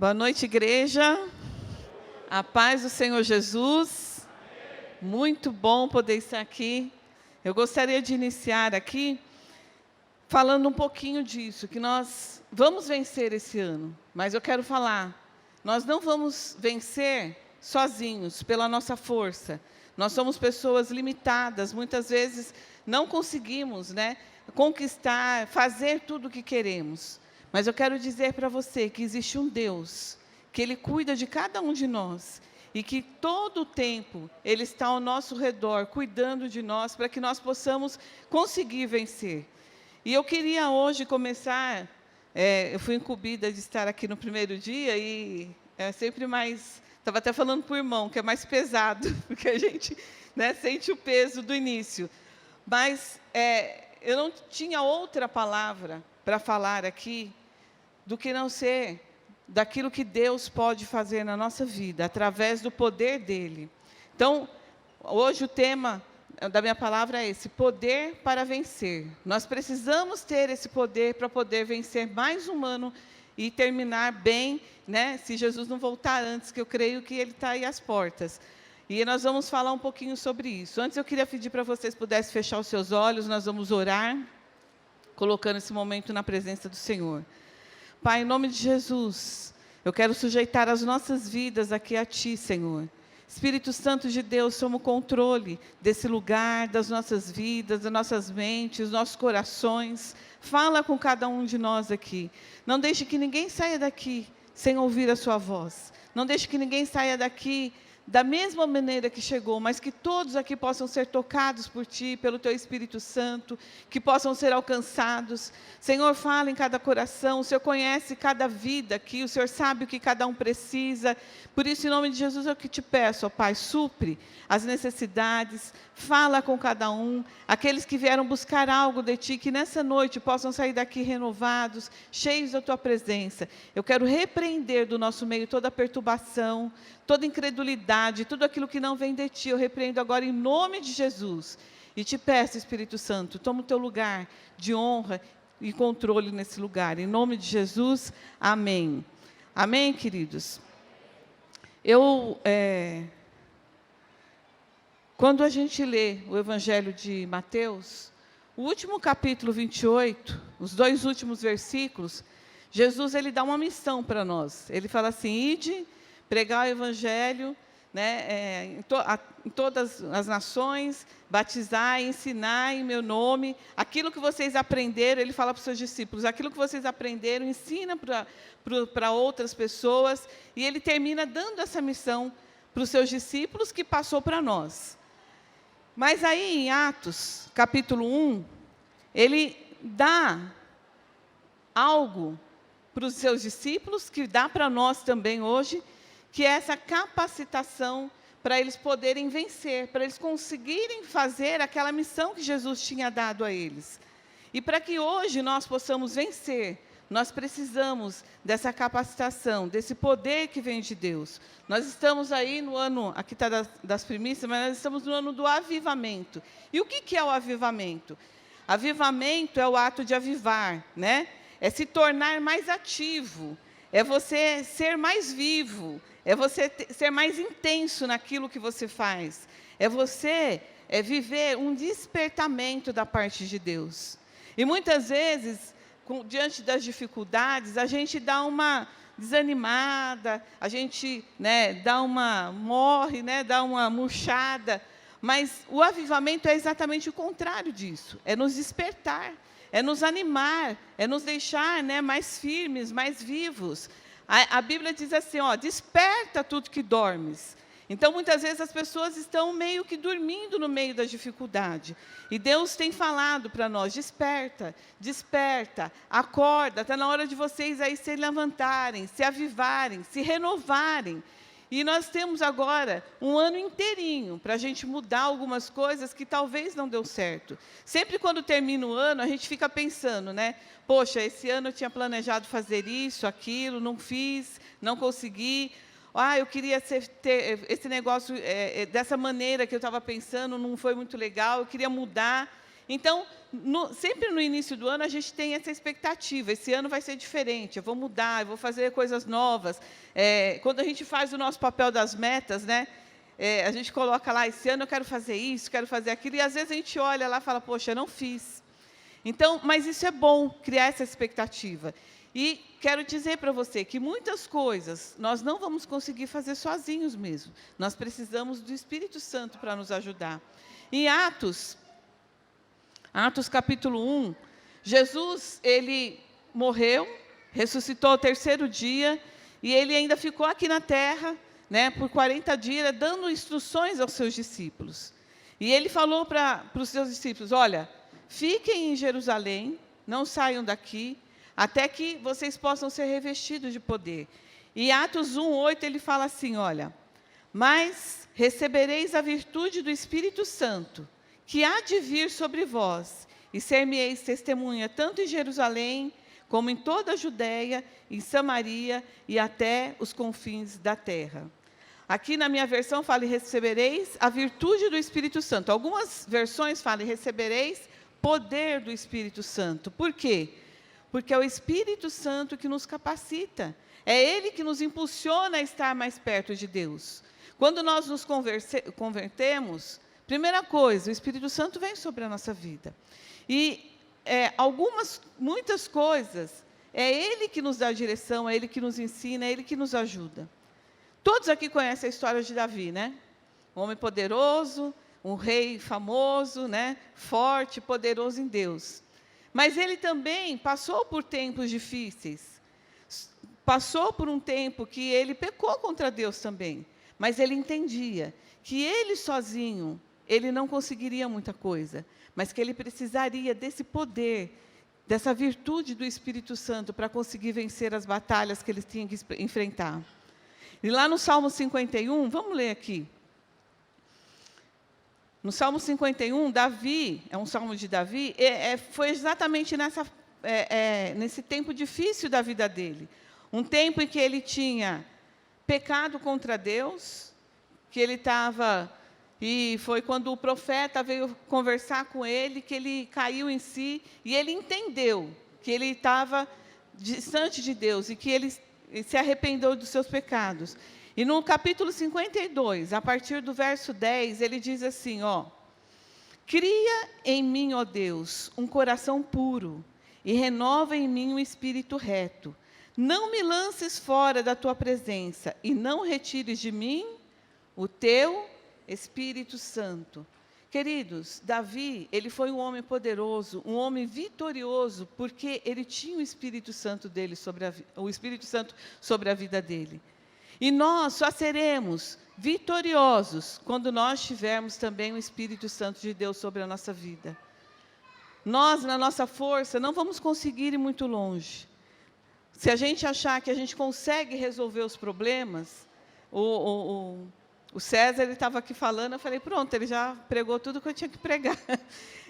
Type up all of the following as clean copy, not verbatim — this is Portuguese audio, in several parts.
Boa noite, igreja. A paz do Senhor Jesus. Muito bom poder estar aqui. Eu gostaria de iniciar aqui falando um pouquinho disso, que nós vamos vencer esse ano. Mas eu quero falar, nós não vamos vencer sozinhos, pela nossa força. Nós somos pessoas limitadas, muitas vezes não conseguimos, conquistar, fazer tudo o que queremos. Mas eu quero dizer para você que existe um Deus, que Ele cuida de cada um de nós, e que todo o tempo Ele está ao nosso redor, cuidando de nós, para que nós possamos conseguir vencer. E eu queria hoje começar, eu fui incumbida de estar aqui no primeiro dia, e é sempre mais, estava até falando para o irmão, que é mais pesado, porque a gente sente o peso do início. Mas eu não tinha outra palavra para falar aqui, do que não ser daquilo que Deus pode fazer na nossa vida, através do poder dEle. Então, hoje o tema da minha palavra é esse, poder para vencer. Nós precisamos ter esse poder para poder vencer mais um ano e terminar bem, se Jesus não voltar antes, que eu creio que Ele está aí às portas. E nós vamos falar um pouquinho sobre isso. Antes eu queria pedir para vocês pudessem fechar os seus olhos, nós vamos orar, colocando esse momento na presença do Senhor. Pai, em nome de Jesus, eu quero sujeitar as nossas vidas aqui a Ti, Senhor. Espírito Santo de Deus, toma o controle desse lugar, das nossas vidas, das nossas mentes, dos nossos corações. Fala com cada um de nós aqui. Não deixe que ninguém saia daqui sem ouvir a Sua voz. Não deixe que ninguém saia daqui da mesma maneira que chegou, mas que todos aqui possam ser tocados por Ti, pelo Teu Espírito Santo, que possam ser alcançados. Senhor, fala em cada coração, o Senhor conhece cada vida aqui, o Senhor sabe o que cada um precisa. Por isso, em nome de Jesus, eu que te peço, ó Pai, supre as necessidades, fala com cada um, aqueles que vieram buscar algo de Ti, que nessa noite possam sair daqui renovados, cheios da Tua presença. Eu quero repreender do nosso meio toda perturbação, toda incredulidade, tudo aquilo que não vem de Ti, eu repreendo agora em nome de Jesus. E te peço, Espírito Santo, toma o Teu lugar de honra e controle nesse lugar. Em nome de Jesus, amém. Amém, queridos? Quando a gente lê o Evangelho de Mateus, o último capítulo 28, os 2 últimos versículos, Jesus ele dá uma missão para nós. Ele fala assim, ide, pregar o Evangelho, em todas as nações, batizar e ensinar em meu nome. Aquilo que vocês aprenderam, ele fala para os seus discípulos, aquilo que vocês aprenderam, ensina para outras pessoas. E ele termina dando essa missão para os seus discípulos, que passou para nós. Mas aí, em Atos, capítulo 1, ele dá algo para os seus discípulos, que dá para nós também hoje, que é essa capacitação para eles poderem vencer, para eles conseguirem fazer aquela missão que Jesus tinha dado a eles. E para que hoje nós possamos vencer, nós precisamos dessa capacitação, desse poder que vem de Deus. Nós estamos aí no ano, aqui está das primícias, mas nós estamos no ano do avivamento. E o que é o avivamento? Avivamento é o ato de avivar, É se tornar mais ativo, é você ser mais vivo, é você ser mais intenso naquilo que você faz, é você viver um despertamento da parte de Deus. E muitas vezes, diante das dificuldades, a gente dá uma desanimada, a gente morre, dá uma murchada, mas o avivamento é exatamente o contrário disso, é nos despertar, é nos animar, é nos deixar mais firmes, mais vivos. A Bíblia diz assim, desperta tudo que dormes. Então, muitas vezes, as pessoas estão meio que dormindo no meio da dificuldade. E Deus tem falado para nós, desperta, desperta, acorda, está na hora de vocês aí se levantarem, se avivarem, se renovarem. E nós temos agora um ano inteirinho para a gente mudar algumas coisas que talvez não deu certo. Sempre quando termina o ano, a gente fica pensando, poxa, esse ano eu tinha planejado fazer isso, aquilo, não fiz, não consegui. Eu queria ter esse negócio dessa maneira que eu estava pensando, não foi muito legal, eu queria mudar. Então, sempre no início do ano, a gente tem essa expectativa. Esse ano vai ser diferente, eu vou mudar, eu vou fazer coisas novas. Quando a gente faz o nosso papel das metas, né, a gente coloca lá, esse ano eu quero fazer isso, quero fazer aquilo, e às vezes a gente olha lá e fala, poxa, eu não fiz. Então, mas isso é bom, criar essa expectativa. E quero dizer para você que muitas coisas nós não vamos conseguir fazer sozinhos mesmo. Nós precisamos do Espírito Santo para nos ajudar. Em Atos capítulo 1, Jesus, ele morreu, ressuscitou ao terceiro dia, e ele ainda ficou aqui na terra, né, por 40 dias, dando instruções aos seus discípulos. E ele falou para os seus discípulos, olha, fiquem em Jerusalém, não saiam daqui, até que vocês possam ser revestidos de poder. E Atos 1:8, ele fala assim, olha, mas recebereis a virtude do Espírito Santo, que há de vir sobre vós, e ser-me-eis testemunha, tanto em Jerusalém, como em toda a Judéia, em Samaria e até os confins da terra. Aqui na minha versão fala, recebereis a virtude do Espírito Santo. Algumas versões falam, recebereis poder do Espírito Santo. Por quê? Porque é o Espírito Santo que nos capacita. É Ele que nos impulsiona a estar mais perto de Deus. Quando nós nos convertemos, primeira coisa, o Espírito Santo vem sobre a nossa vida. E muitas coisas, é Ele que nos dá a direção, é Ele que nos ensina, é Ele que nos ajuda. Todos aqui conhecem a história de Davi, né? Um homem poderoso, um rei famoso, né? Forte, poderoso em Deus. Mas ele também passou por tempos difíceis. Passou por um tempo que ele pecou contra Deus também. Mas ele entendia que ele sozinho, ele não conseguiria muita coisa. Mas que ele precisaria desse poder, dessa virtude do Espírito Santo para conseguir vencer as batalhas que ele tinha que enfrentar. E lá no Salmo 51, vamos ler aqui. No Salmo 51, Davi, é um salmo de Davi, foi exatamente nesse tempo difícil da vida dele. Um tempo em que ele tinha pecado contra Deus, que ele estava... E foi quando o profeta veio conversar com ele, que ele caiu em si, e ele entendeu que ele estava distante de Deus, e que ele se arrependeu dos seus pecados. E no capítulo 52, a partir do verso 10, ele diz assim, ó, cria em mim, ó Deus, um coração puro, e renova em mim um espírito reto. Não me lances fora da tua presença, e não retires de mim o teu Espírito Santo. Queridos, Davi, ele foi um homem poderoso, um homem vitorioso, porque ele tinha o Espírito Santo sobre a vida dele. E nós só seremos vitoriosos quando nós tivermos também o Espírito Santo de Deus sobre a nossa vida. Nós, na nossa força, não vamos conseguir ir muito longe. Se a gente achar que a gente consegue resolver os problemas, o César, ele estava aqui falando, eu falei, pronto, ele já pregou tudo que eu tinha que pregar.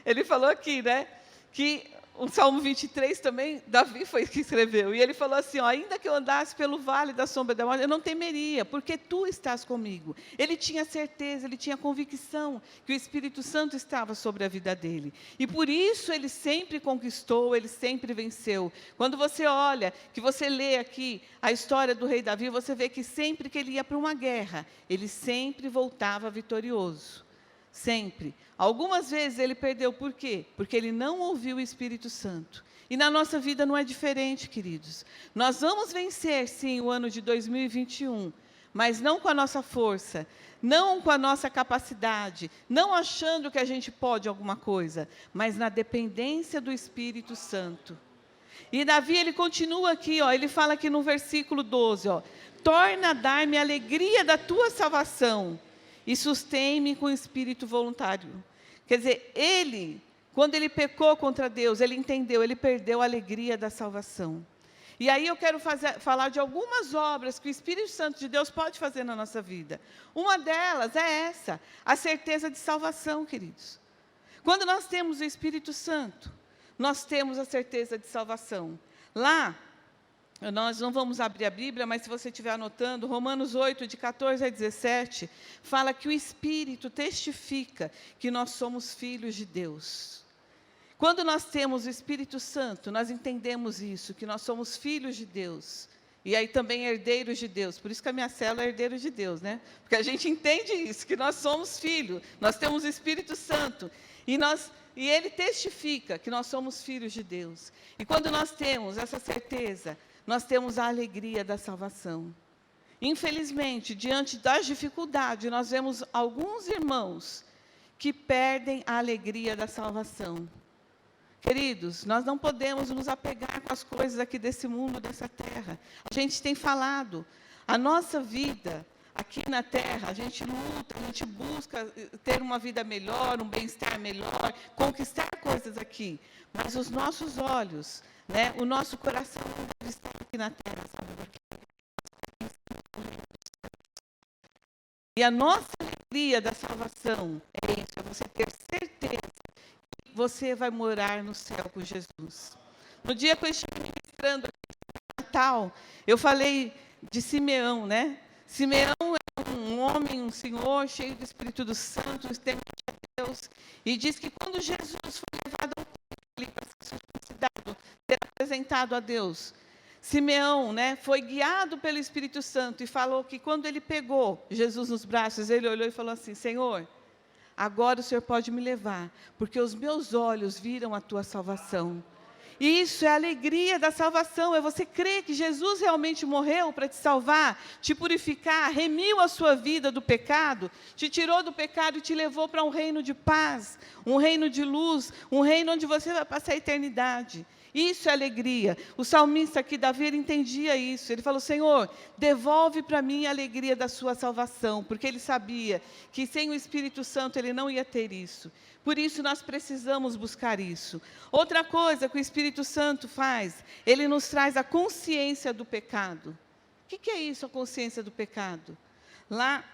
Ele falou aqui, né, que o Salmo 23 também, Davi foi que escreveu, e ele falou assim, ó, ainda que eu andasse pelo vale da sombra da morte, eu não temeria, porque tu estás comigo. Ele tinha certeza, ele tinha convicção que o Espírito Santo estava sobre a vida dele. E por isso ele sempre conquistou, ele sempre venceu. Quando você olha, que você lê aqui a história do rei Davi, você vê que sempre que ele ia para uma guerra, ele sempre voltava vitorioso. Sempre. Algumas vezes ele perdeu, por quê? Porque ele não ouviu o Espírito Santo. E na nossa vida não é diferente, queridos. Nós vamos vencer, sim, o ano de 2021, mas não com a nossa força, não com a nossa capacidade, não achando que a gente pode alguma coisa, mas na dependência do Espírito Santo. E Davi, ele continua aqui, ó, ele fala aqui no versículo 12, ó, torna a dar-me a alegria da tua salvação, e sustém-me com espírito voluntário. Quer dizer, ele, quando ele pecou contra Deus, ele entendeu, ele perdeu a alegria da salvação. E aí eu quero falar de algumas obras que o Espírito Santo de Deus pode fazer na nossa vida. Uma delas é essa, a certeza de salvação, queridos. Quando nós temos o Espírito Santo, nós temos a certeza de salvação. Lá, nós não vamos abrir a Bíblia, mas se você estiver anotando, Romanos 8, de 14 a 17, fala que o Espírito testifica que nós somos filhos de Deus. Quando nós temos o Espírito Santo, nós entendemos isso, que nós somos filhos de Deus. E aí também herdeiros de Deus. Por isso que a minha célula é herdeiro de Deus, né? Porque a gente entende isso, que nós somos filhos, nós temos o Espírito Santo. E Ele testifica que nós somos filhos de Deus. E quando nós temos essa certeza, nós temos a alegria da salvação. Infelizmente, diante das dificuldades, nós vemos alguns irmãos que perdem a alegria da salvação. Queridos, nós não podemos nos apegar com as coisas aqui desse mundo, dessa terra. A gente tem falado, a nossa vida aqui na terra, a gente luta, a gente busca ter uma vida melhor, um bem-estar melhor, conquistar coisas aqui. Mas os nossos olhos, né, o nosso coração não deve estar aqui na terra, sabe por quê? E a nossa alegria da salvação é isso, é você ter certeza que você vai morar no céu com Jesus. No dia que eu estive ministrando no Natal, eu falei de Simeão, né? Simeão é um homem, um senhor, cheio do Espírito do Santo, temente a Deus, e diz que quando Jesus foi levado ao templo para ser circuncidado, ser apresentado a Deus, Simeão, né, foi guiado pelo Espírito Santo e falou que quando ele pegou Jesus nos braços, ele olhou e falou assim: Senhor, agora o Senhor pode me levar, porque os meus olhos viram a tua salvação. E isso é a alegria da salvação, é você crer que Jesus realmente morreu para te salvar, te purificar, remiu a sua vida do pecado, te tirou do pecado e te levou para um reino de paz, um reino de luz, um reino onde você vai passar a eternidade. Isso é alegria. O salmista aqui, Davi, ele entendia isso. Ele falou: Senhor, devolve para mim a alegria da sua salvação, porque ele sabia que sem o Espírito Santo ele não ia ter isso. Por isso nós precisamos buscar isso. Outra coisa que o Espírito Santo faz, ele nos traz a consciência do pecado. O que é isso, a consciência do pecado? Lá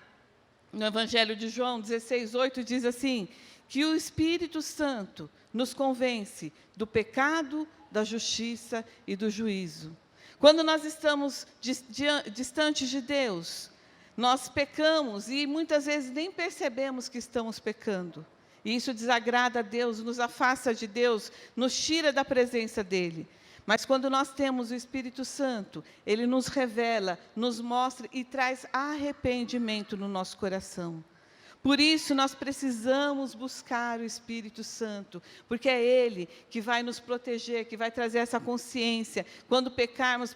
no Evangelho de João 16:8 diz assim, que o Espírito Santo nos convence do pecado, da justiça e do juízo. Quando nós estamos distantes de Deus, nós pecamos e muitas vezes nem percebemos que estamos pecando. E isso desagrada a Deus, nos afasta de Deus, nos tira da presença dEle. Mas quando nós temos o Espírito Santo, Ele nos revela, nos mostra e traz arrependimento no nosso coração. Por isso, nós precisamos buscar o Espírito Santo, porque é Ele que vai nos proteger, que vai trazer essa consciência, quando pecarmos,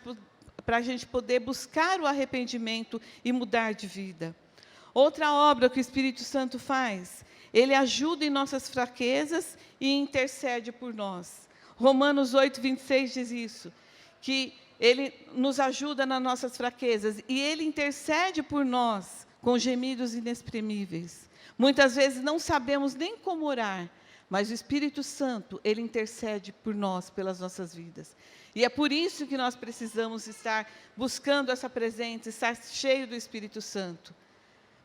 para a gente poder buscar o arrependimento e mudar de vida. Outra obra que o Espírito Santo faz, Ele ajuda em nossas fraquezas e intercede por nós. Romanos 8:26 diz isso, que Ele nos ajuda nas nossas fraquezas e Ele intercede por nós, com gemidos inexprimíveis. Muitas vezes não sabemos nem como orar, mas o Espírito Santo, Ele intercede por nós, pelas nossas vidas. E é por isso que nós precisamos estar buscando essa presença, estar cheio do Espírito Santo.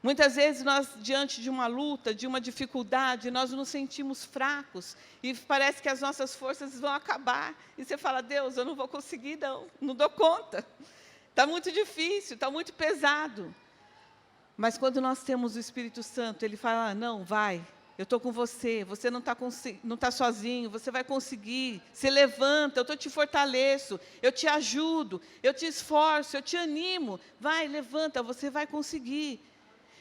Muitas vezes nós, diante de uma luta, de uma dificuldade, nós nos sentimos fracos e parece que as nossas forças vão acabar. E você fala: Deus, eu não vou conseguir, não dou conta. Está muito difícil, está muito pesado. Mas quando nós temos o Espírito Santo, Ele fala: não, vai, eu estou com você, você não está sozinho, você vai conseguir, se levanta, eu te fortaleço, eu te ajudo, eu te esforço, eu te animo, vai, levanta, você vai conseguir.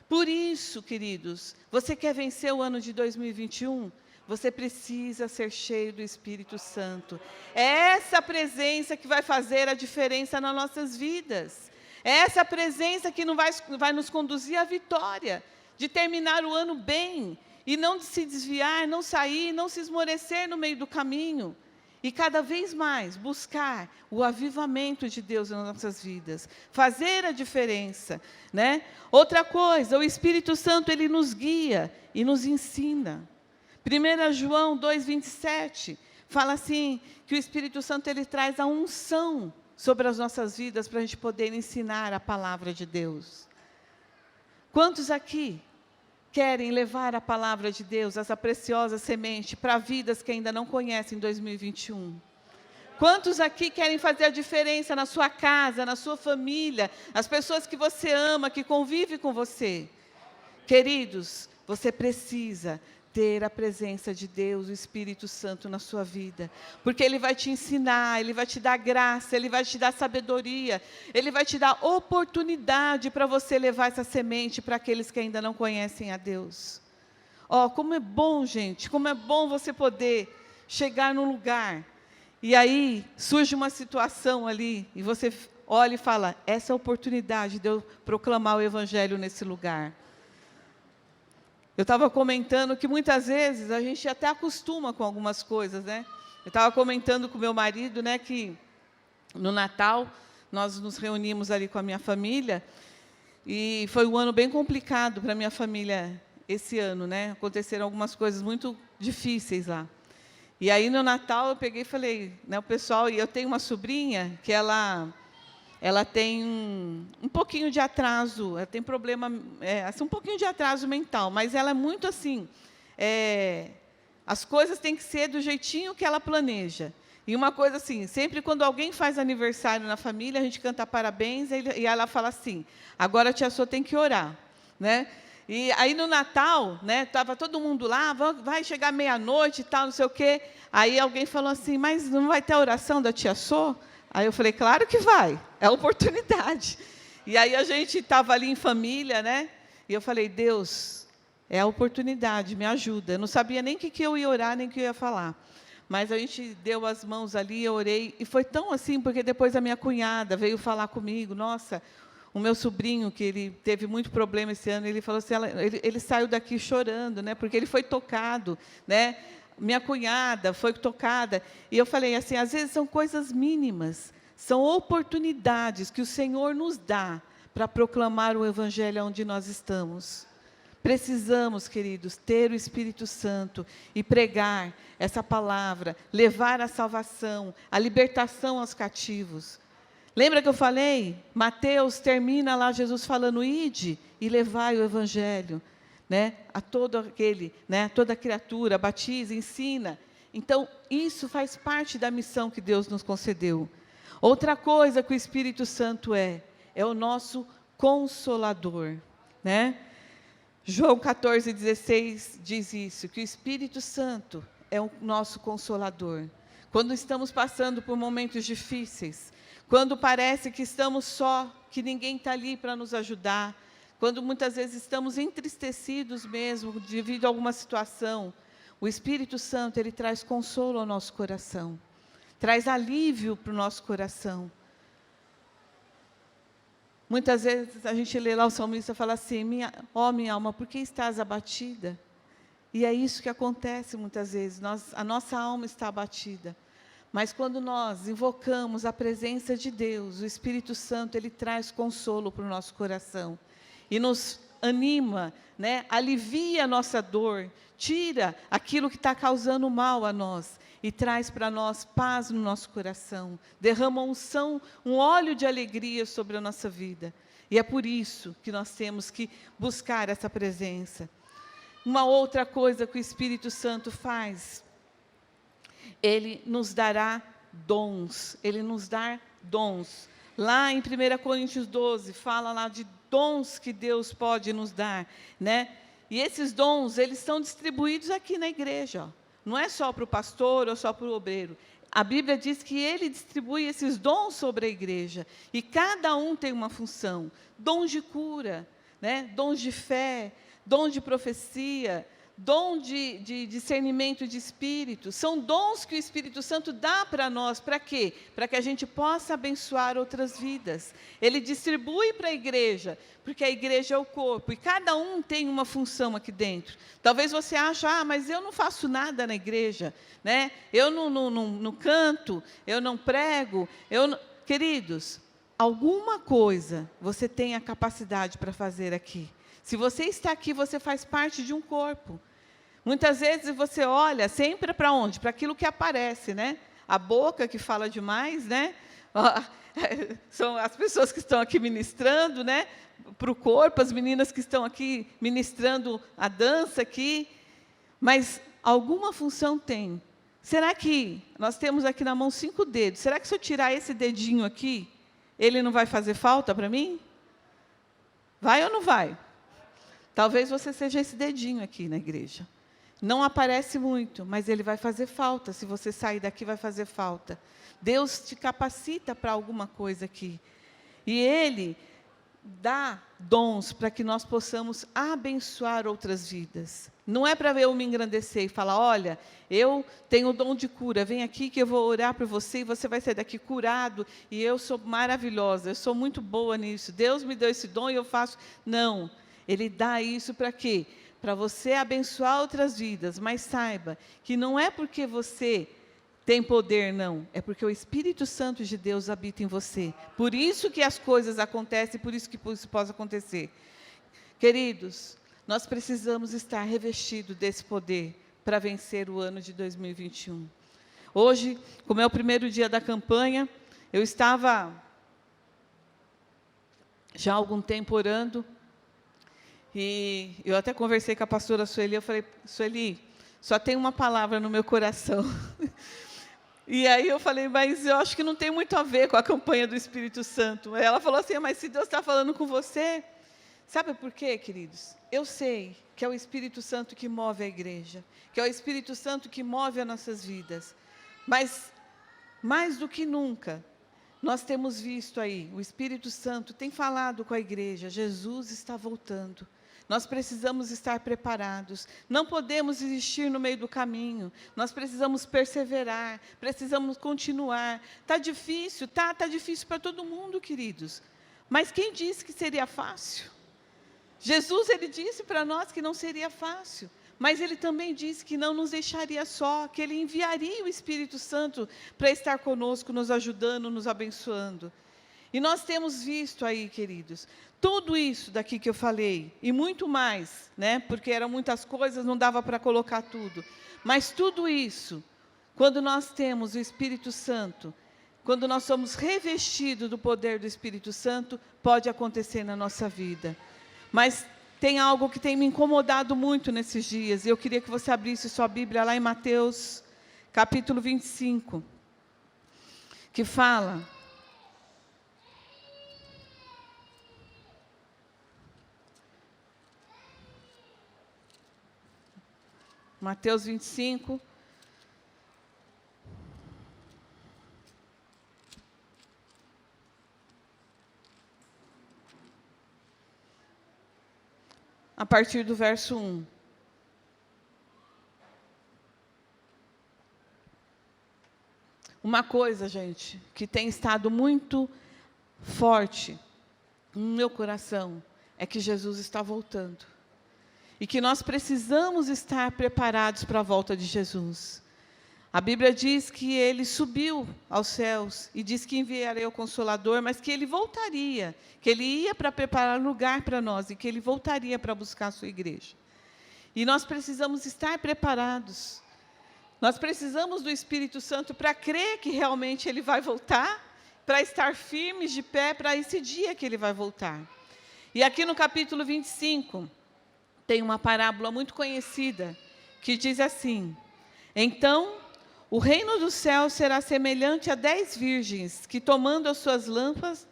Por isso, queridos, você quer vencer o ano de 2021? Você precisa ser cheio do Espírito Santo. É essa presença que vai fazer a diferença nas nossas vidas. É essa presença que vai nos conduzir à vitória, de terminar o ano bem, e não de se desviar, não sair, não se esmorecer no meio do caminho. E cada vez mais buscar o avivamento de Deus nas nossas vidas, fazer a diferença, né? Outra coisa, o Espírito Santo, ele nos guia e nos ensina. 1 João 2:27 fala assim, que o Espírito Santo, ele traz a unção sobre as nossas vidas, para a gente poder ensinar a palavra de Deus. Quantos aqui querem levar a palavra de Deus, essa preciosa semente, para vidas que ainda não conhecem em 2021? Quantos aqui querem fazer a diferença na sua casa, na sua família, as pessoas que você ama, que convivem com você? Queridos, você precisa ter a presença de Deus, o Espírito Santo na sua vida. Porque Ele vai te ensinar, Ele vai te dar graça, Ele vai te dar sabedoria, Ele vai te dar oportunidade para você levar essa semente para aqueles que ainda não conhecem a Deus. Como é bom, gente, como é bom você poder chegar num lugar, e aí surge uma situação ali, e você olha e fala, essa é a oportunidade de eu proclamar o Evangelho nesse lugar. Eu estava comentando que muitas vezes a gente até acostuma com algumas coisas, né? Eu estava comentando com meu marido, né, que no Natal nós nos reunimos ali com a minha família, e foi um ano bem complicado para a minha família esse ano, né? Aconteceram algumas coisas muito difíceis lá. E aí, no Natal, eu peguei e falei, né, o pessoal, e eu tenho uma sobrinha que ela tem um pouquinho de atraso, ela tem problema, assim, um pouquinho de atraso mental, mas ela é muito assim, as coisas têm que ser do jeitinho que ela planeja. E uma coisa assim, sempre quando alguém faz aniversário na família, a gente canta parabéns, e ela fala assim, agora a tia Sô tem que orar, né? E aí, no Natal, né, estava todo mundo lá, vai chegar meia-noite e tal, não sei o quê. Aí alguém falou assim, mas não vai ter a oração da tia Sô? Aí eu falei, claro que vai, é oportunidade. E aí a gente estava ali em família, né? E eu falei, Deus, é a oportunidade, me ajuda. Eu não sabia nem o que eu ia orar, nem o que eu ia falar. Mas a gente deu as mãos ali, eu orei. E foi tão assim, porque depois a minha cunhada veio falar comigo, nossa, o meu sobrinho, que ele teve muito problema esse ano, ele falou assim, ele saiu daqui chorando, né? Porque ele foi tocado, né? Minha cunhada foi tocada. E eu falei assim, às vezes são coisas mínimas, são oportunidades que o Senhor nos dá para proclamar o Evangelho onde nós estamos. Precisamos, queridos, ter o Espírito Santo e pregar essa palavra, levar a salvação, a libertação aos cativos. Lembra que eu falei? Mateus termina lá, Jesus falando, ide e levai o Evangelho, né, a todo aquele, né, toda criatura, batiza, ensina. Então, isso faz parte da missão que Deus nos concedeu. Outra coisa que o Espírito Santo é o nosso Consolador, né? João 14,16 diz isso, que o Espírito Santo é o nosso Consolador. Quando estamos passando por momentos difíceis, quando parece que estamos só, que ninguém está ali para nos ajudar, quando muitas vezes estamos entristecidos mesmo, devido a alguma situação, o Espírito Santo, ele traz consolo ao nosso coração, traz alívio para o nosso coração. Muitas vezes a gente lê lá o salmista e fala assim, minha alma, por que estás abatida? E é isso que acontece muitas vezes, a nossa alma está abatida. Mas quando nós invocamos a presença de Deus, o Espírito Santo, ele traz consolo para o nosso coração. E nos anima, né? Alivia a nossa dor, tira aquilo que está causando mal a nós e traz para nós paz no nosso coração, derrama unção, um óleo de alegria sobre a nossa vida. E é por isso que nós temos que buscar essa presença. Uma outra coisa que o Espírito Santo faz, ele nos dará dons, ele nos dá dons. Lá em 1 Coríntios 12, fala lá de dons que Deus pode nos dar, né? E esses dons, eles são distribuídos aqui na igreja, ó. Não é só para o pastor ou só para o obreiro. A Bíblia diz que ele distribui esses dons sobre a igreja, e cada um tem uma função. Dons de cura, né? Dons de fé, dons de profecia, dom de discernimento de espírito, são dons que o Espírito Santo dá para nós, para quê? Para que a gente possa abençoar outras vidas. Ele distribui para a igreja, porque a igreja é o corpo, e cada um tem uma função aqui dentro. Talvez você ache, mas eu não faço nada na igreja, né? Eu não canto, eu não prego, Queridos, alguma coisa você tem a capacidade para fazer aqui. Se você está aqui, você faz parte de um corpo. Muitas vezes você olha sempre para onde? Para aquilo que aparece, né? A boca que fala demais, né? São as pessoas que estão aqui ministrando, né? Para o corpo, as meninas que estão aqui ministrando a dança aqui. Mas alguma função tem. Será que nós temos aqui na mão 5 dedos? Será que se eu tirar esse dedinho aqui, ele não vai fazer falta para mim? Vai ou não vai? Talvez você seja esse dedinho aqui na igreja. Não aparece muito, mas ele vai fazer falta. Se você sair daqui, vai fazer falta. Deus te capacita para alguma coisa aqui. E Ele dá dons para que nós possamos abençoar outras vidas. Não é para eu me engrandecer e falar, olha, eu tenho o dom de cura, vem aqui que eu vou orar por você e você vai sair daqui curado e eu sou maravilhosa, eu sou muito boa nisso. Deus me deu esse dom e eu faço. Não, Ele dá isso para quê? Para você abençoar outras vidas, mas saiba que não é porque você tem poder, não. É porque o Espírito Santo de Deus habita em você. Por isso que as coisas acontecem, por isso que isso pode acontecer. Queridos, nós precisamos estar revestidos desse poder para vencer o ano de 2021. Hoje, como é o primeiro dia da campanha, eu estava já há algum tempo orando, e eu até conversei com a pastora Sueli, eu falei, Sueli, só tem uma palavra no meu coração. E aí eu falei, mas eu acho que não tem muito a ver com a campanha do Espírito Santo. Aí ela falou assim, mas se Deus está falando com você... Sabe por quê, queridos? Eu sei que é o Espírito Santo que move a igreja, que é o Espírito Santo que move as nossas vidas. Mas, mais do que nunca, nós temos visto aí, o Espírito Santo tem falado com a igreja, Jesus está voltando. Nós precisamos estar preparados, não podemos desistir no meio do caminho, nós precisamos perseverar, precisamos continuar. Está difícil, está difícil para todo mundo, queridos. Mas quem disse que seria fácil? Jesus, Ele disse para nós que não seria fácil, mas Ele também disse que não nos deixaria só, que Ele enviaria o Espírito Santo para estar conosco, nos ajudando, nos abençoando. E nós temos visto aí, queridos, tudo isso daqui que eu falei, e muito mais, né? Porque eram muitas coisas, não dava para colocar tudo. Mas tudo isso, quando nós temos o Espírito Santo, quando nós somos revestidos do poder do Espírito Santo, pode acontecer na nossa vida. Mas tem algo que tem me incomodado muito nesses dias, e eu queria que você abrisse sua Bíblia lá em Mateus, capítulo 25, que fala... Mateus 25. A partir do verso 1. Uma coisa, gente, que tem estado muito forte no meu coração, é que Jesus está voltando. E que nós precisamos estar preparados para a volta de Jesus. A Bíblia diz que Ele subiu aos céus e diz que enviaria o Consolador, mas que Ele voltaria, que Ele ia para preparar lugar para nós e que Ele voltaria para buscar a sua igreja. E nós precisamos estar preparados. Nós precisamos do Espírito Santo para crer que realmente Ele vai voltar, para estar firmes de pé para esse dia que Ele vai voltar. E aqui no capítulo 25... tem uma parábola muito conhecida, que diz assim, então, o reino do céu será semelhante a 10 virgens, que tomando as suas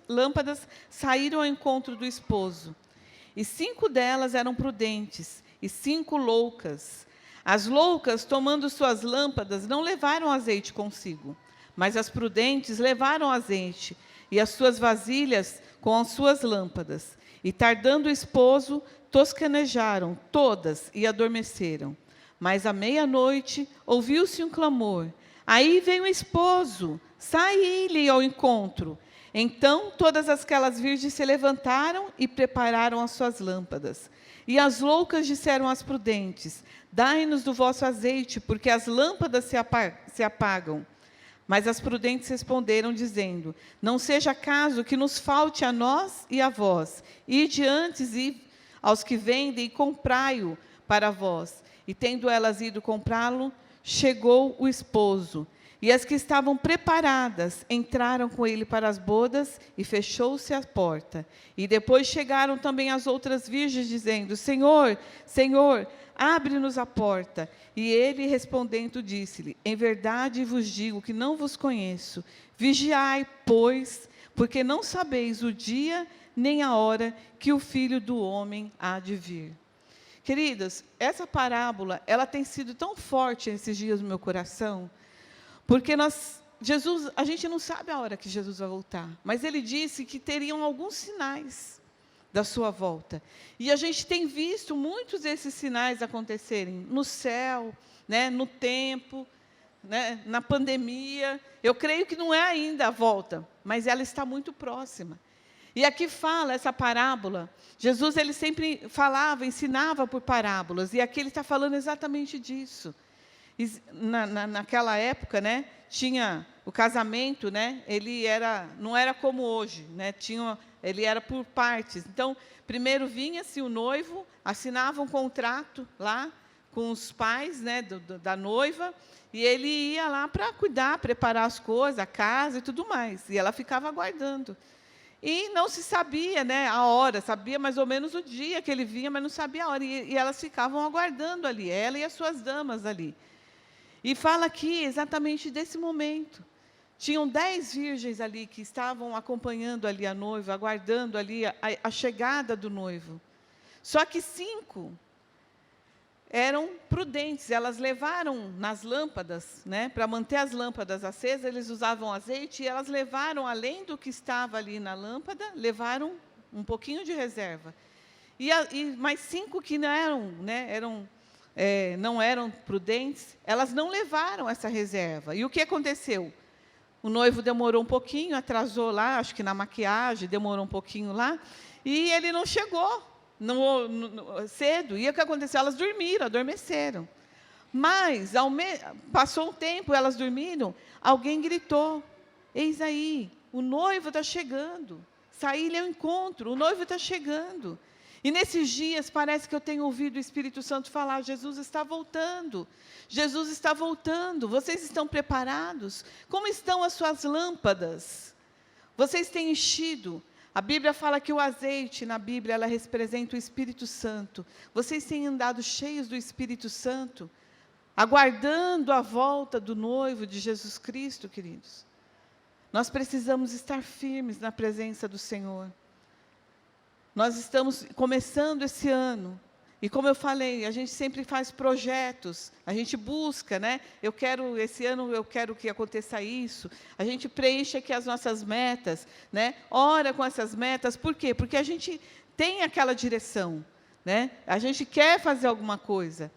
lâmpadas, saíram ao encontro do esposo. E 5 delas eram prudentes, e 5 loucas. As loucas, tomando suas lâmpadas, não levaram azeite consigo, mas as prudentes levaram azeite, e as suas vasilhas com as suas lâmpadas. E tardando o esposo, tosquenejaram todas e adormeceram. Mas à meia-noite ouviu-se um clamor. Aí vem o esposo, saí-lhe ao encontro. Então todas aquelas virgens se levantaram e prepararam as suas lâmpadas. E as loucas disseram às prudentes, dai-nos do vosso azeite, porque as lâmpadas se apagam. Mas as prudentes responderam, dizendo, não seja caso que nos falte a nós e a vós. Ide antes e aos que vendem, e comprai-o para vós. E tendo elas ido comprá-lo, chegou o esposo. E as que estavam preparadas entraram com ele para as bodas, e fechou-se a porta. E depois chegaram também as outras virgens, dizendo, Senhor, Senhor, abre-nos a porta. E ele, respondendo, disse-lhe, em verdade vos digo que não vos conheço. Vigiai, pois, porque não sabeis o dia nem a hora que o Filho do Homem há de vir. Queridas, essa parábola, ela tem sido tão forte esses dias no meu coração, porque Jesus, a gente não sabe a hora que Jesus vai voltar, mas ele disse que teriam alguns sinais da sua volta. E a gente tem visto muitos desses sinais acontecerem no céu, né, no tempo, né, na pandemia. Eu creio que não é ainda a volta, mas ela está muito próxima. E aqui fala essa parábola. Jesus, ele sempre falava, ensinava por parábolas, e aqui ele está falando exatamente disso. Naquela época, né, tinha o casamento, né, não era como hoje, né, ele era por partes. Então, primeiro vinha-se o noivo, assinava um contrato lá com os pais, né, da noiva, e ele ia lá para cuidar, preparar as coisas, a casa e tudo mais, e ela ficava aguardando. E não se sabia, né, a hora, sabia mais ou menos o dia que ele vinha, mas não sabia a hora. E elas ficavam aguardando ali, ela e as suas damas ali. E fala aqui exatamente desse momento. Tinham 10 virgens ali que estavam acompanhando ali a noiva, aguardando ali a chegada do noivo. Só que 5 eram prudentes, elas levaram nas lâmpadas, né, para manter as lâmpadas acesas, eles usavam azeite, e elas levaram, além do que estava ali na lâmpada, levaram um pouquinho de reserva. E mais 5 que não eram, né, não eram prudentes, elas não levaram essa reserva. E o que aconteceu? O noivo demorou um pouquinho, atrasou lá, acho que na maquiagem, demorou um pouquinho lá, e ele não chegou cedo. E o que aconteceu? Elas dormiram, adormeceram. Mas, passou um tempo, elas dormiram, alguém gritou: eis aí, o noivo está chegando. Saí-lhe ao encontro, o noivo está chegando. E nesses dias, parece que eu tenho ouvido o Espírito Santo falar: Jesus está voltando, Jesus está voltando. Vocês estão preparados? Como estão as suas lâmpadas? Vocês têm enchido? A Bíblia fala que o azeite, na Bíblia, ela representa o Espírito Santo. Vocês têm andado cheios do Espírito Santo, aguardando a volta do noivo de Jesus Cristo, queridos? Nós precisamos estar firmes na presença do Senhor. Nós estamos começando esse ano, e como eu falei, a gente sempre faz projetos, a gente busca, né? Esse ano eu quero que aconteça isso, a gente preenche aqui as nossas metas, né? Ora com essas metas, por quê? Porque a gente tem aquela direção, né? A gente quer fazer alguma coisa.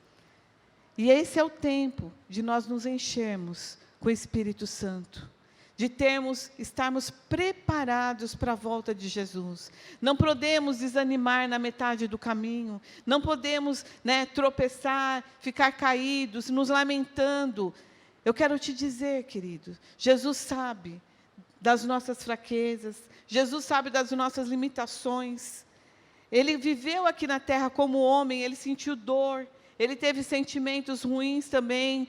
E esse é o tempo de nós nos enchermos com o Espírito Santo, de estarmos preparados para a volta de Jesus. Não podemos desanimar na metade do caminho, não podemos, né, tropeçar, ficar caídos, nos lamentando. Eu quero te dizer, querido, Jesus sabe das nossas fraquezas, Jesus sabe das nossas limitações. Ele viveu aqui na terra como homem, ele sentiu dor, ele teve sentimentos ruins também,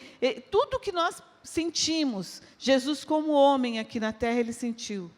tudo que nós sentimos, Jesus como homem aqui na terra, ele sentiu.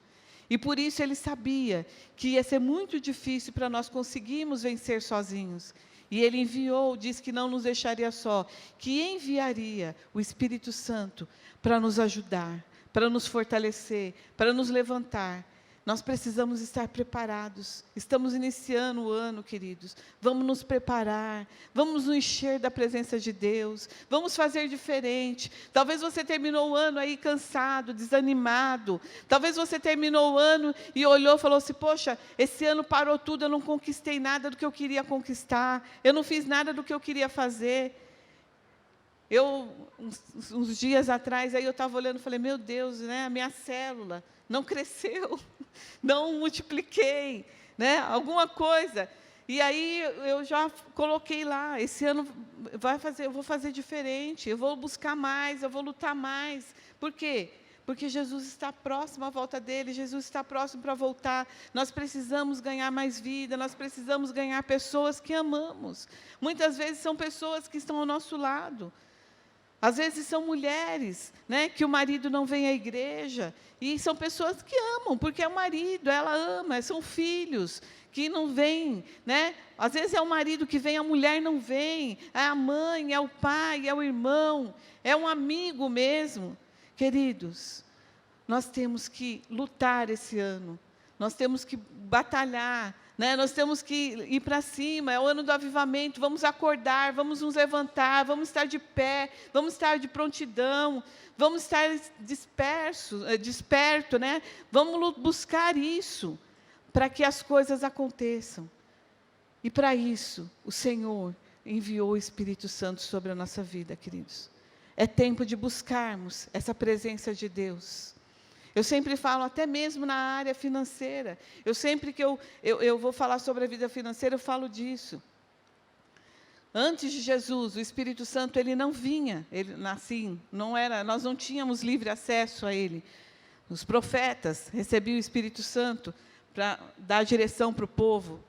E por isso ele sabia que ia ser muito difícil para nós conseguirmos vencer sozinhos. E ele enviou, disse que não nos deixaria só, que enviaria o Espírito Santo para nos ajudar, para nos fortalecer, para nos levantar. Nós precisamos estar preparados. Estamos iniciando o ano, queridos. Vamos nos preparar, vamos nos encher da presença de Deus, vamos fazer diferente. Talvez você terminou o ano aí cansado, desanimado. Talvez você terminou o ano e olhou e falou assim: poxa, esse ano parou tudo, eu não conquistei nada do que eu queria conquistar, eu não fiz nada do que eu queria fazer. Uns dias atrás, aí eu estava olhando e falei: meu Deus, né, a minha célula não cresceu, não multipliquei, né, alguma coisa. E aí eu já coloquei lá: esse ano eu vou fazer diferente, eu vou buscar mais, eu vou lutar mais. Por quê? Porque Jesus está próximo à volta dele, Jesus está próximo para voltar. Nós precisamos ganhar mais vida, nós precisamos ganhar pessoas que amamos. Muitas vezes são pessoas que estão ao nosso lado. Às vezes são mulheres, né, que o marido não vem à igreja, e são pessoas que amam, porque é o marido, ela ama, são filhos que não vêm, né? Às vezes é o marido que vem, a mulher não vem, é a mãe, é o pai, é o irmão, é um amigo mesmo. Queridos, nós temos que lutar esse ano, nós temos que batalhar, né? Nós temos que ir para cima, é o ano do avivamento, vamos acordar, vamos nos levantar, vamos estar de pé, vamos estar de prontidão, vamos estar desperto, né? Vamos buscar isso, para que as coisas aconteçam. E para isso, o Senhor enviou o Espírito Santo sobre a nossa vida, queridos. É tempo de buscarmos essa presença de Deus. Eu sempre falo, até mesmo na área financeira, sempre que eu vou falar sobre a vida financeira, eu falo disso. Antes de Jesus, o Espírito Santo ele não vinha, nós não tínhamos livre acesso a ele. Os profetas recebiam o Espírito Santo para dar direção para o povo.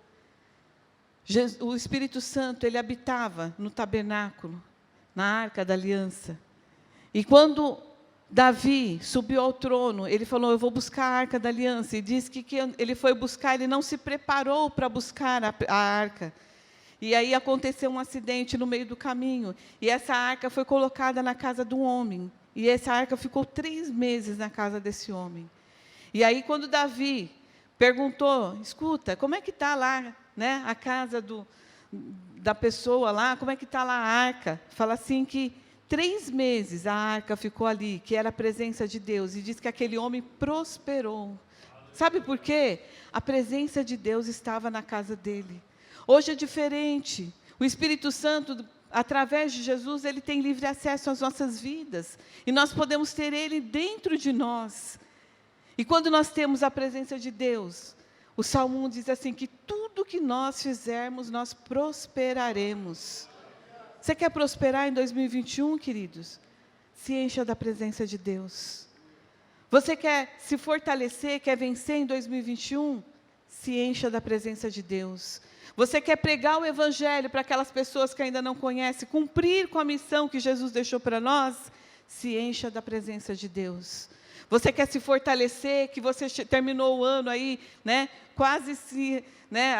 O Espírito Santo ele habitava no tabernáculo, na Arca da Aliança. E quando Davi subiu ao trono, ele falou, eu vou buscar a Arca da Aliança. E diz que ele foi buscar, ele não se preparou para buscar a arca. E aí aconteceu um acidente no meio do caminho. E essa arca foi colocada na casa de um homem. E essa arca ficou 3 meses na casa desse homem. E aí quando Davi perguntou, escuta, como é que está lá, né, a casa da pessoa lá, como é que está lá a arca? Fala assim que 3 meses a arca ficou ali, que era a presença de Deus, e diz que aquele homem prosperou. Sabe por quê? A presença de Deus estava na casa dele. Hoje é diferente. O Espírito Santo, através de Jesus, ele tem livre acesso às nossas vidas, e nós podemos ter ele dentro de nós. E quando nós temos a presença de Deus, o Salmo 1 diz assim, que tudo que nós fizermos, nós prosperaremos. Você quer prosperar em 2021, queridos? Se encha da presença de Deus. Você quer se fortalecer, quer vencer em 2021? Se encha da presença de Deus. Você quer pregar o Evangelho para aquelas pessoas que ainda não conhecem, cumprir com a missão que Jesus deixou para nós? Se encha da presença de Deus. Você quer se fortalecer, que você terminou o ano aí, né, quase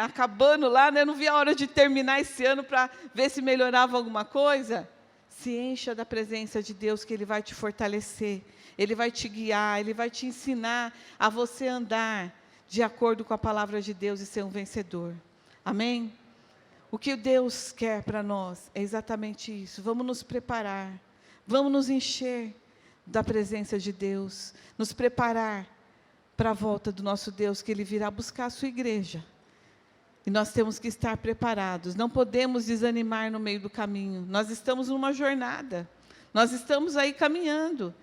acabando lá, né, não vi a hora de terminar esse ano para ver se melhorava alguma coisa? Se encha da presença de Deus, que Ele vai te fortalecer, Ele vai te guiar, Ele vai te ensinar a você andar de acordo com a palavra de Deus e ser um vencedor. Amém? O que Deus quer para nós é exatamente isso. Vamos nos preparar, vamos nos encher da presença de Deus, nos preparar para a volta do nosso Deus, que Ele virá buscar a sua igreja. E nós temos que estar preparados, não podemos desanimar no meio do caminho. Nós estamos numa jornada, nós estamos aí caminhando.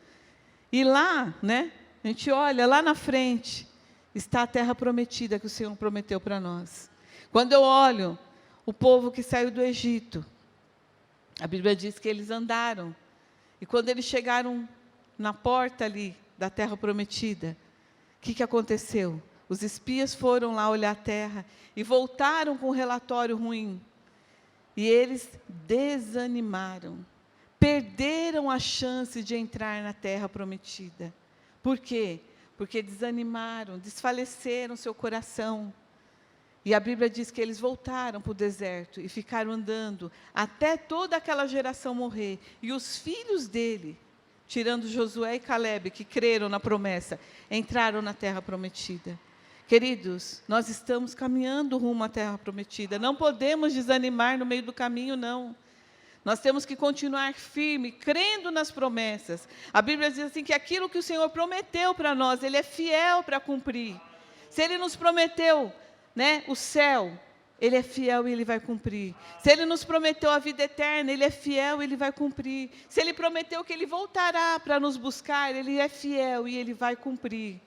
E lá, né, a gente olha, lá na frente, está a terra prometida que o Senhor prometeu para nós. Quando eu olho o povo que saiu do Egito, a Bíblia diz que eles andaram. E quando eles chegaram na porta ali da terra prometida, o que aconteceu? Os espias foram lá olhar a terra e voltaram com um relatório ruim. E eles desanimaram, perderam a chance de entrar na terra prometida. Por quê? Porque desanimaram, desfaleceram seu coração. E a Bíblia diz que eles voltaram para o deserto e ficaram andando até toda aquela geração morrer. E os filhos dele, tirando Josué e Calebe, que creram na promessa, entraram na terra prometida. Queridos, nós estamos caminhando rumo à terra prometida. Não podemos desanimar no meio do caminho, não. Nós temos que continuar firme, crendo nas promessas. A Bíblia diz assim, que aquilo que o Senhor prometeu para nós, Ele é fiel para cumprir. Se Ele nos prometeu, né, o céu, Ele é fiel e Ele vai cumprir. Se Ele nos prometeu a vida eterna, Ele é fiel e Ele vai cumprir. Se Ele prometeu que Ele voltará para nos buscar, Ele é fiel e Ele vai cumprir.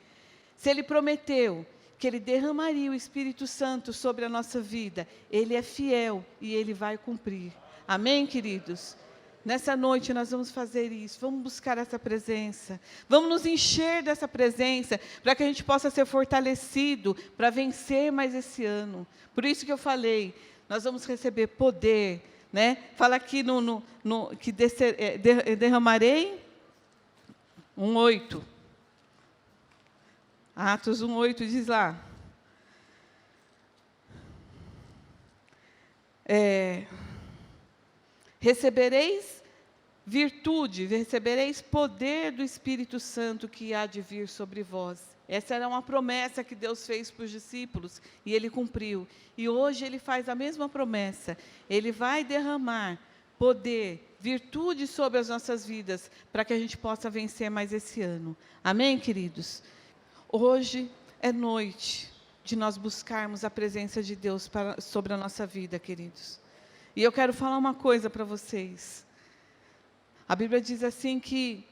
Se Ele prometeu que Ele derramaria o Espírito Santo sobre a nossa vida, Ele é fiel e Ele vai cumprir. Amém, queridos? Nessa noite nós vamos fazer isso, vamos buscar essa presença, vamos nos encher dessa presença, para que a gente possa ser fortalecido, para vencer mais esse ano. Por isso que eu falei, nós vamos receber poder, né? Fala aqui que derramarei 1:8. Atos 1:8 diz lá. Recebereis virtude, recebereis poder do Espírito Santo que há de vir sobre vós. Essa era uma promessa que Deus fez para os discípulos, e Ele cumpriu. E hoje Ele faz a mesma promessa. Ele vai derramar poder, virtude sobre as nossas vidas, para que a gente possa vencer mais esse ano. Amém, queridos? Hoje é noite de nós buscarmos a presença de Deus sobre a nossa vida, queridos. E eu quero falar uma coisa para vocês. A Bíblia diz assim que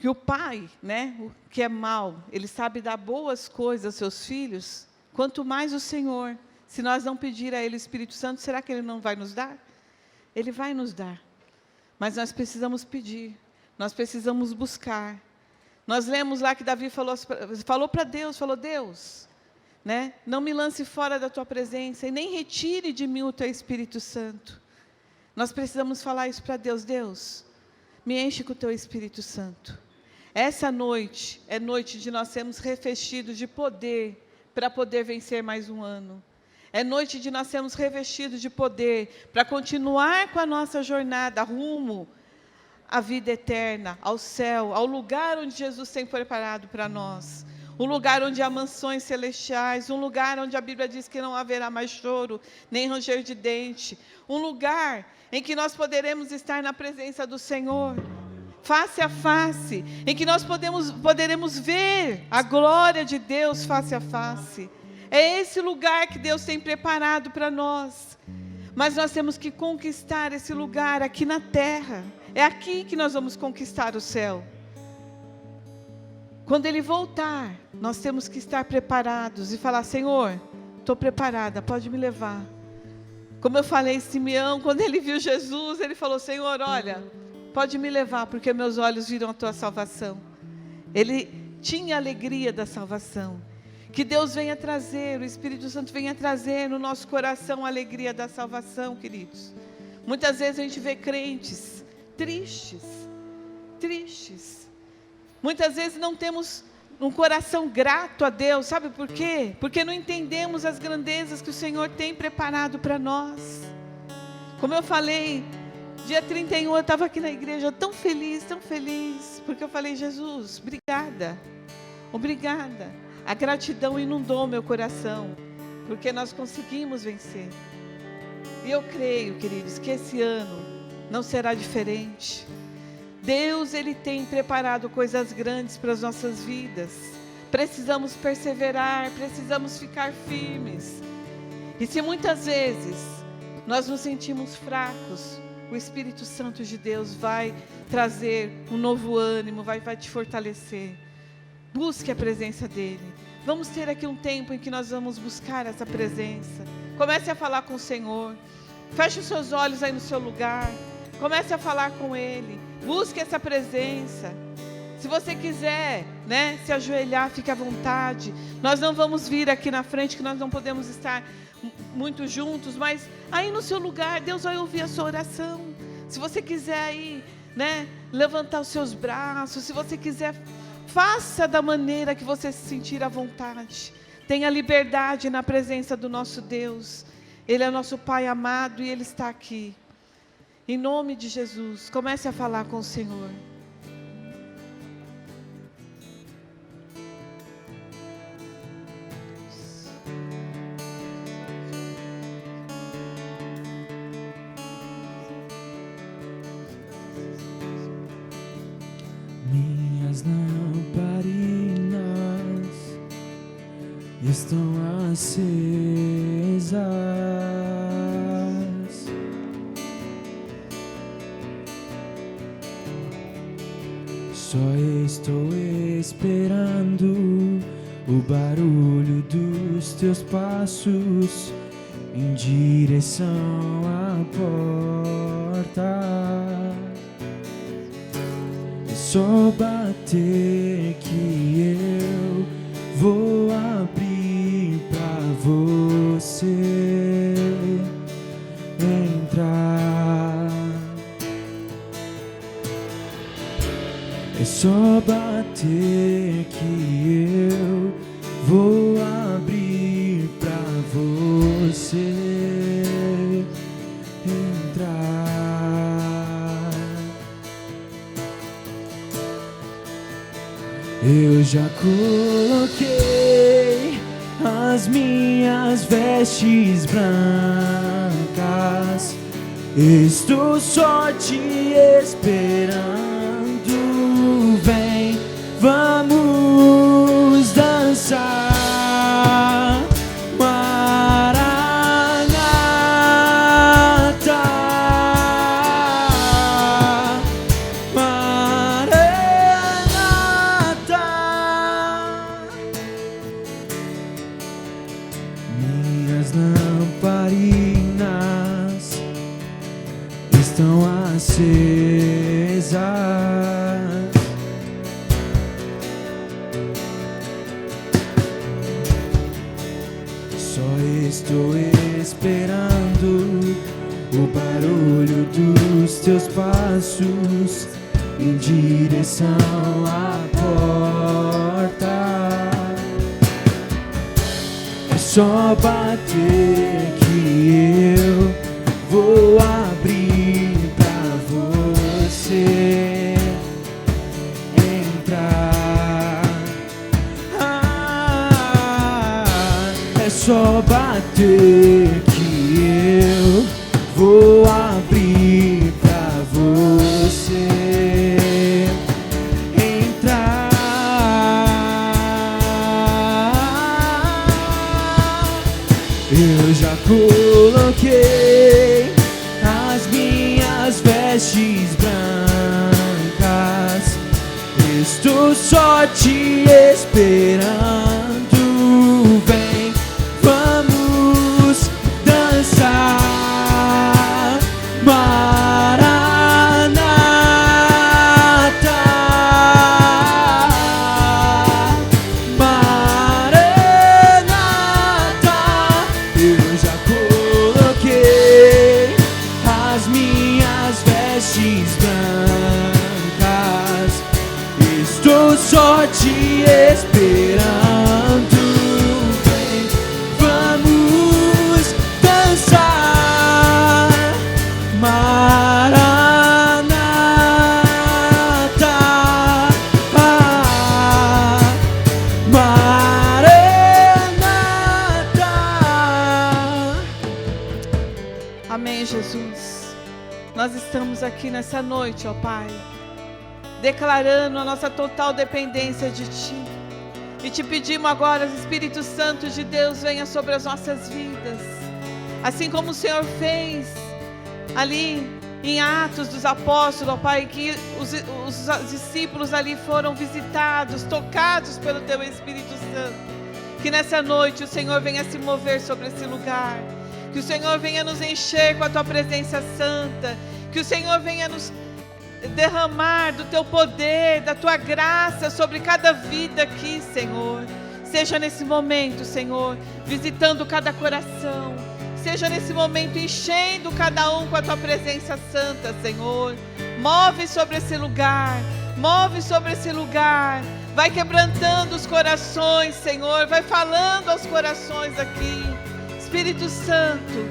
o pai, né, que é mau, ele sabe dar boas coisas aos seus filhos, quanto mais o Senhor. Se nós não pedir a Ele o Espírito Santo, será que Ele não vai nos dar? Ele vai nos dar. Mas nós precisamos pedir, nós precisamos buscar. Nós lemos lá que Davi falou para Deus, Deus, né, não me lance fora da Tua presença e nem retire de mim o Teu Espírito Santo. Nós precisamos falar isso para Deus. Deus, me enche com o Teu Espírito Santo. Essa noite é noite de nós sermos revestidos de poder para poder vencer mais um ano. É noite de nós sermos revestidos de poder para continuar com a nossa jornada rumo à vida eterna, ao céu, ao lugar onde Jesus tem preparado para nós. Um lugar onde há mansões celestiais, um lugar onde a Bíblia diz que não haverá mais choro, nem ranger de dente. Um lugar em que nós poderemos estar na presença do Senhor, face a face, em que nós poderemos ver a glória de Deus face a face. É esse lugar que Deus tem preparado para nós. Mas nós temos que conquistar esse lugar aqui na terra. É aqui que nós vamos conquistar o céu. Quando Ele voltar, nós temos que estar preparados e falar: Senhor, estou preparada, pode me levar. Como eu falei, Simeão, quando ele viu Jesus, ele falou: Senhor, olha, pode me levar, porque meus olhos viram a Tua salvação. Ele tinha alegria da salvação. Que Deus venha trazer, o Espírito Santo venha trazer no nosso coração a alegria da salvação, queridos. Muitas vezes a gente vê crentes tristes. Muitas vezes não temos um coração grato a Deus, sabe por quê? Porque não entendemos as grandezas que o Senhor tem preparado para nós. Como eu falei, dia 31 eu estava aqui na igreja tão feliz, porque eu falei: Jesus, obrigada. A gratidão inundou meu coração, porque nós conseguimos vencer. E eu creio, queridos, que esse ano não será diferente. Deus, Ele tem preparado coisas grandes para as nossas vidas. Precisamos perseverar, precisamos ficar firmes. E se muitas vezes nós nos sentimos fracos, o Espírito Santo de Deus vai trazer um novo ânimo, vai te fortalecer. Busque a presença dEle. Vamos ter aqui um tempo em que nós vamos buscar essa presença. Comece a falar com o Senhor. Feche os seus olhos aí no seu lugar. Comece a falar com Ele. Busque essa presença. Se você quiser, né, se ajoelhar, fique à vontade. Nós não vamos vir aqui na frente, que nós não podemos estar muito juntos, mas aí no seu lugar, Deus vai ouvir a sua oração. Se você quiser aí, né, levantar os seus braços, se você quiser, faça da maneira que você se sentir à vontade. Tenha liberdade na presença do nosso Deus. Ele é nosso Pai amado e Ele está aqui. Em nome de Jesus, comece a falar com o Senhor. Minhas lamparinas estão acesas. Só estou esperando o barulho dos teus passos em direção à porta. É só bater que eu vou abrir pra você entrar. É só bater que eu vou abrir pra você entrar. Eu já coloquei as minhas vestes brancas, estou só te esperando. Vem, vamos dançar. Maranata, Maranata. Minhas lamparinas estão acesas, só estou esperando o barulho dos teus passos em direção à porta. É só bater que eu vou abrir pra você entrar. É só bater que eu vou abrir pra você entrar. Eu já coloquei as minhas vestes brancas, estou só te esperando. Vem, vamos dançar. Maranata, Maranata. Eu já coloquei as minhas vestes brancas, estou só te esperando. Vem, vamos dançar. Maranata, Maranata. Amém, Jesus. Nós estamos aqui nessa noite, ó Pai, declarando a nossa total dependência de Ti. E te pedimos agora, Espírito Santo de Deus, venha sobre as nossas vidas. Assim como o Senhor fez ali em Atos dos Apóstolos, ó Pai, que os discípulos ali foram visitados, tocados pelo Teu Espírito Santo. Que nessa noite o Senhor venha se mover sobre esse lugar. Que o Senhor venha nos encher com a Tua presença santa. Que o Senhor venha nos derramar do Teu poder, da Tua graça sobre cada vida aqui, Senhor. Seja nesse momento, Senhor, visitando cada coração. Seja nesse momento enchendo cada um com a Tua presença santa, Senhor. Move sobre esse lugar. Move sobre esse lugar. Vai quebrantando os corações, Senhor. Vai falando aos corações aqui. Espírito Santo,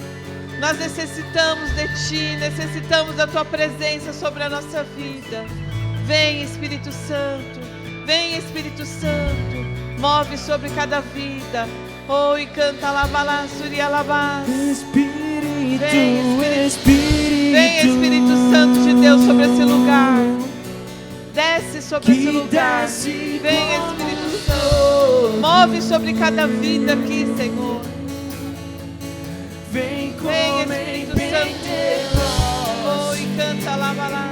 nós necessitamos de Ti, necessitamos da Tua presença sobre a nossa vida. Vem, Espírito Santo, vem, Espírito Santo, move sobre cada vida. Oh, e canta alabalá, suri alabá. Espírito, Vem, Espírito, vem, Espírito Santo de Deus sobre esse lugar. Desce sobre esse lugar. Vem, Espírito Santo, move sobre cada vida aqui, Senhor. Vem, Espírito Santo de Deus. Oh, e canta alabalá,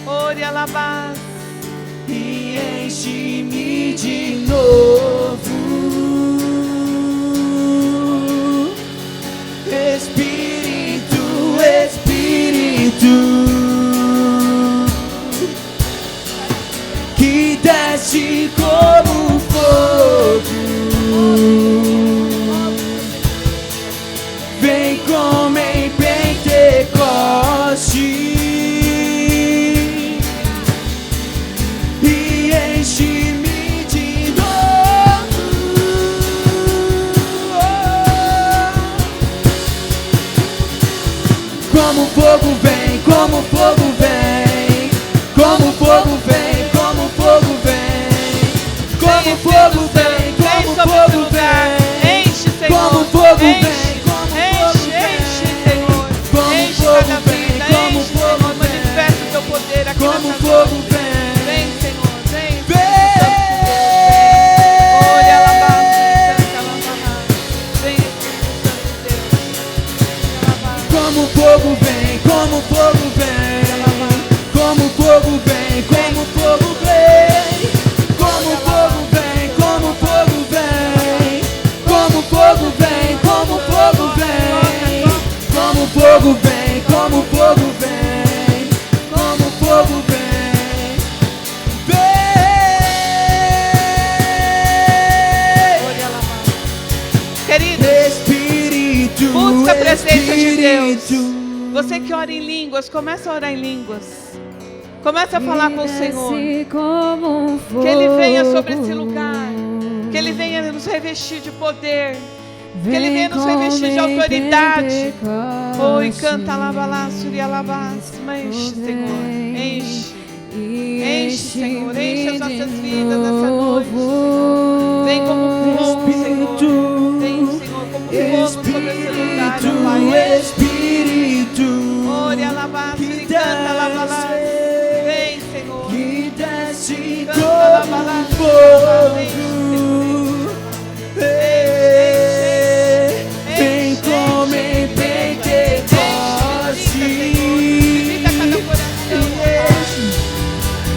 ore alabá. e enche-me de novo. Espírito, Espírito, que desce como fogo. Vem como em Pentecoste e enche-me de novo. Como fogo vem, como fogo vem, como fogo vem, como fogo vem. Espírito. Você que ora em línguas, começa a orar em línguas. Começa a falar com o Senhor. Que Ele venha sobre esse lugar. Que Ele venha nos revestir de poder. Que Ele venha nos revestir de autoridade. Oi, canta alabalá, surialabás. Enche, Senhor. Enche. Enche, Senhor. Enche as nossas vidas nessa noite. Vem como fogo, Senhor. Vem, Senhor, como fogo sobre esse lugar, ó Pai. Espírito. Ore alabás, canta alabalá. Vem, Senhor. Que desce Canta como alabalá, fogo. Vem como em Pentecoste.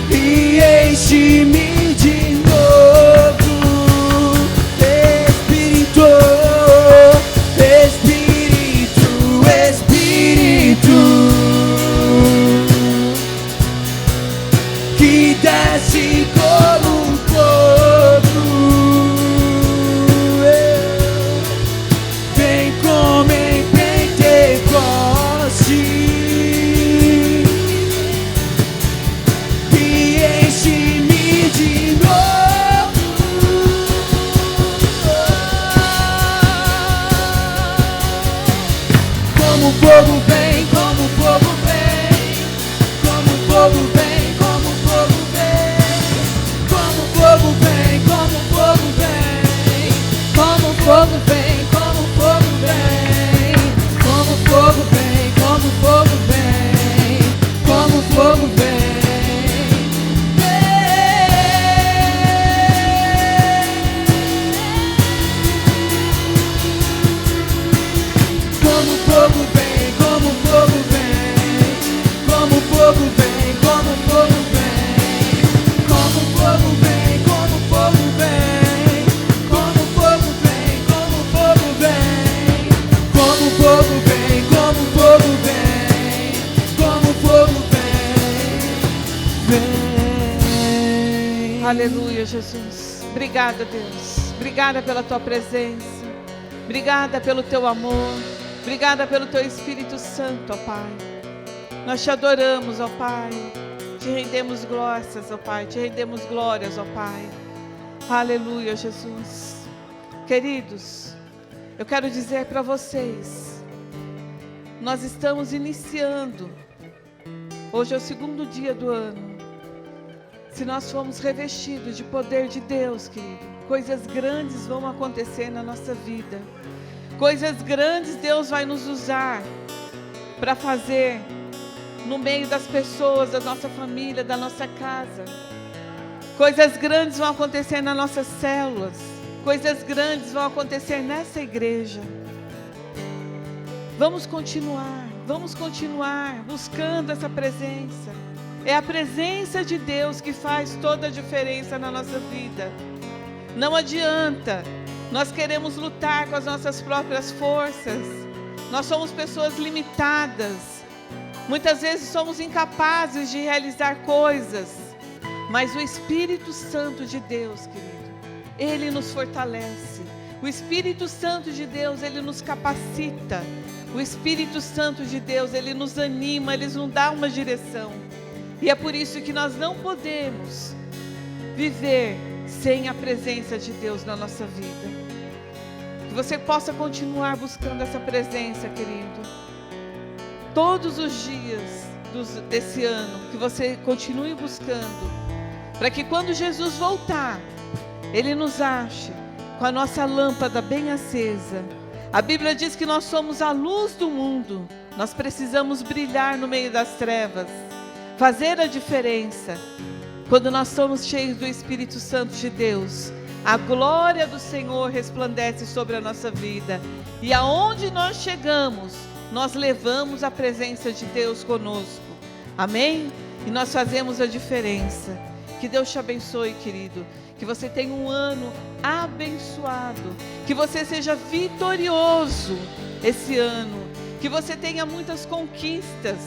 E enche-me de novo, Espírito, Espírito, Espírito, que desce como um fogo. Vem como em Pentecoste. Enche-me de novo, como fogo vem, como fogo vem, como fogo vem, como fogo vem, como fogo vem, como fogo vem, como fogo vem, como fogo vem, como fogo vem, como fogo vem, como fogo vem. Como fogo vem, como fogo vem, como fogo vem, como fogo vem, como fogo vem, como fogo vem, como fogo vem, como fogo vem, como fogo vem, como fogo vem, como fogo vem. Aleluia, Jesus. Obrigada, Deus. Obrigada pela Tua presença. Obrigada pelo Teu amor. Obrigada pelo Teu Espírito Santo, ó Pai. Nós Te adoramos, ó Pai. Te rendemos graças, ó Pai. Te rendemos glórias, ó Pai. Aleluia, Jesus. Queridos, eu quero dizer para vocês, nós estamos iniciando. Hoje é o 2º dia do ano. Se nós formos revestidos de poder de Deus, querido, coisas grandes vão acontecer na nossa vida. Coisas grandes Deus vai nos usar para fazer no meio das pessoas, da nossa família, da nossa casa. Coisas grandes vão acontecer nas nossas células. Coisas grandes vão acontecer nessa igreja. Vamos continuar buscando essa presença. É a presença de Deus que faz toda a diferença na nossa vida. Não adianta. Nós queremos lutar com as nossas próprias forças. Nós somos pessoas limitadas. Muitas vezes somos incapazes de realizar coisas. Mas o Espírito Santo de Deus, querido, Ele nos fortalece. O Espírito Santo de Deus, Ele nos capacita. O Espírito Santo de Deus, Ele nos anima, Ele nos dá uma direção. E é por isso que nós não podemos viver sem a presença de Deus na nossa vida. Que você possa continuar buscando essa presença, querido. Todos os dias desse ano, que você continue buscando, para que quando Jesus voltar, Ele nos ache com a nossa lâmpada bem acesa. A Bíblia diz que nós somos a luz do mundo. Nós precisamos brilhar no meio das trevas, fazer a diferença. Quando nós somos cheios do Espírito Santo de Deus, a glória do Senhor resplandece sobre a nossa vida. E aonde nós chegamos, nós levamos a presença de Deus conosco. Amém? E nós fazemos a diferença. Que Deus te abençoe, querido. Que você tenha um ano abençoado. Que você seja vitorioso esse ano. Que você tenha muitas conquistas.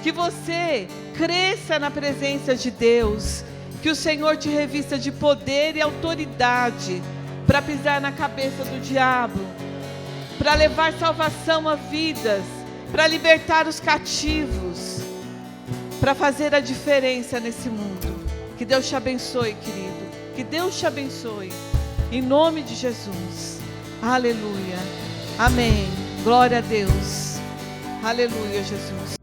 Que você cresça na presença de Deus. Que o Senhor te revista de poder e autoridade para pisar na cabeça do diabo, para levar salvação a vidas, para libertar os cativos, para fazer a diferença nesse mundo. Que Deus te abençoe, querido. Que Deus te abençoe. Em nome de Jesus. Aleluia. Amém. Glória a Deus. Aleluia, Jesus.